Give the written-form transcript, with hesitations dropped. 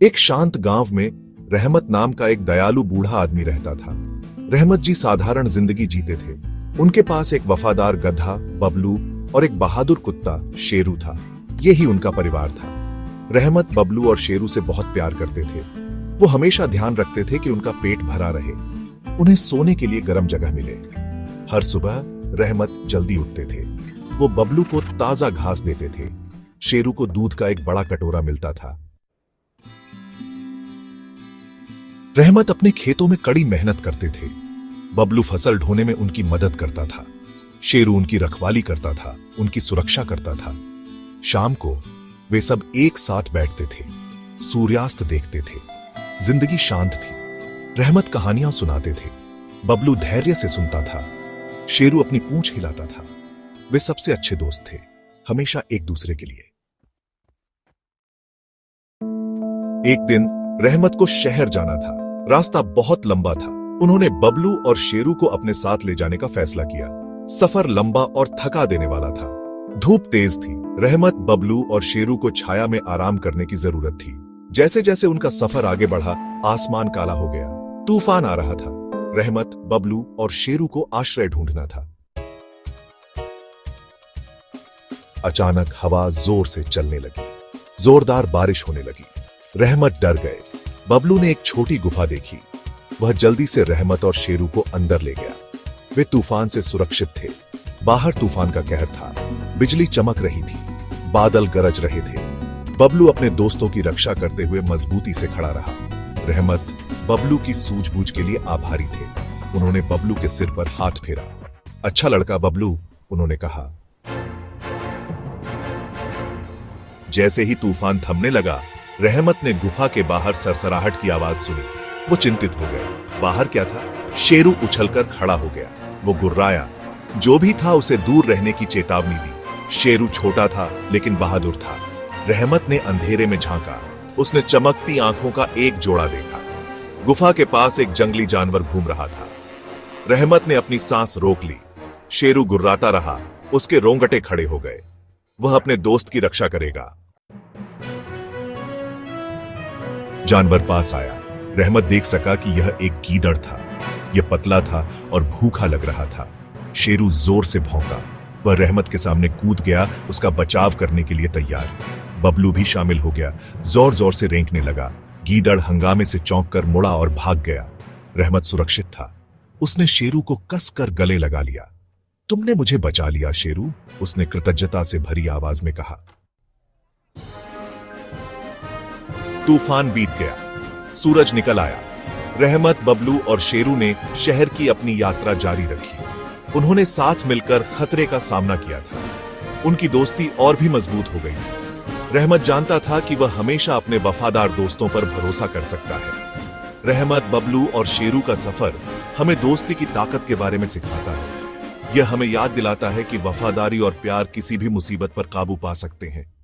एक शांत गांव में रहमत नाम का एक दयालु बूढ़ा आदमी रहता था। रहमत जी साधारण जिंदगी जीते थे। उनके पास एक वफादार गधा बबलू और एक बहादुर कुत्ता शेरू था। यही उनका परिवार था। रहमत बबलू और शेरू से बहुत प्यार करते थे। वो हमेशा ध्यान रखते थे कि उनका पेट भरा रहे, उन्हें सोने के लिए गर्म जगह मिले। हर सुबह रहमत जल्दी उठते थे। वो बबलू को ताजा घास देते थे। शेरू को दूध का एक बड़ा कटोरा मिलता था। रहमत अपने खेतों में कड़ी मेहनत करते थे। बबलू फसल ढोने में उनकी मदद करता था। शेरू उनकी रखवाली करता था, उनकी सुरक्षा करता था। शाम को वे सब एक साथ बैठते थे, सूर्यास्त देखते थे। जिंदगी शांत थी। रहमत कहानियां सुनाते थे, बबलू धैर्य से सुनता था, शेरू अपनी पूंछ हिलाता था। वे सबसे अच्छे दोस्त थे, हमेशा एक दूसरे के लिए। एक दिन रहमत को शहर जाना था। रास्ता बहुत लंबा था। उन्होंने बबलू और शेरू को अपने साथ ले जाने का फैसला किया। सफर लंबा और थका देने वाला था। धूप तेज थी। रहमत, बबलू और शेरू को छाया में आराम करने की जरूरत थी। जैसे जैसे उनका सफर आगे बढ़ा, आसमान काला हो गया। तूफान आ रहा था। रहमत, बबलू और शेरू को आश्रय ढूंढना था। अचानक हवा जोर से चलने लगी। जोरदार बारिश होने लगी। रहमत डर गए। बबलू ने एक छोटी गुफा देखी। वह जल्दी से रहमत और शेरू को अंदर ले गया। वे तूफान से सुरक्षित थे। बाहर तूफान का कहर था। बिजली चमक रही थी, बादल गरज रहे थे। बबलू अपने दोस्तों की रक्षा करते हुए मजबूती से खड़ा रहा। रहमत बबलू की सूझबूझ के लिए आभारी थे। उन्होंने बबलू के सिर पर हाथ फेरा। अच्छा लड़का बबलू, उन्होंने कहा। जैसे ही तूफान थमने लगा, रहमत ने गुफा के बाहर सरसराहट की आवाज सुनी। वो चिंतित हो गए। बाहर क्या था? शेरू उछलकर खड़ा हो गया। वो गुर्राया। जो भी था उसे दूर रहने की चेतावनी दी। शेरू छोटा था लेकिन बहादुर था। रहमत ने अंधेरे में झांका। उसने चमकती आंखों का एक जोड़ा देखा। गुफा के पास एक जंगली जानवर घूम रहा था। रहमत ने अपनी सांस रोक ली। शेरू गुर्राता रहा। उसके रोंगटे खड़े हो गए। वह अपने दोस्त की रक्षा करेगा। जानवर पास आया। रहमत देख सका कि यह एक गीदड़ था। यह पतला था और भूखा लग रहा था। शेरू जोर से भौंका। वह रहमत के सामने कूद गया, उसका बचाव करने के लिए तैयार। बबलू भी शामिल हो गया, जोर जोर से रेंकने लगा। गीदड़ हंगामे से चौंक कर मुड़ा और भाग गया। रहमत सुरक्षित था। उसने शेरू को कसकर गले लगा लिया। तुमने मुझे बचा लिया शेरू, उसने कृतज्ञता से भरी आवाज में कहा। तूफान बीत गया। सूरज निकल आया। रहमत, बबलू और शेरू ने शहर की अपनी यात्रा जारी रखी। उन्होंने साथ मिलकर खतरे का सामना किया था। उनकी दोस्ती और भी मजबूत हो गई। रहमत जानता था कि वह हमेशा अपने वफादार दोस्तों पर भरोसा कर सकता है। रहमत, बबलू और शेरू का सफर हमें दोस्ती की ताकत के बारे में सिखाता है। यह हमें याद दिलाता है कि वफादारी और प्यार किसी भी मुसीबत पर काबू पा सकते हैं।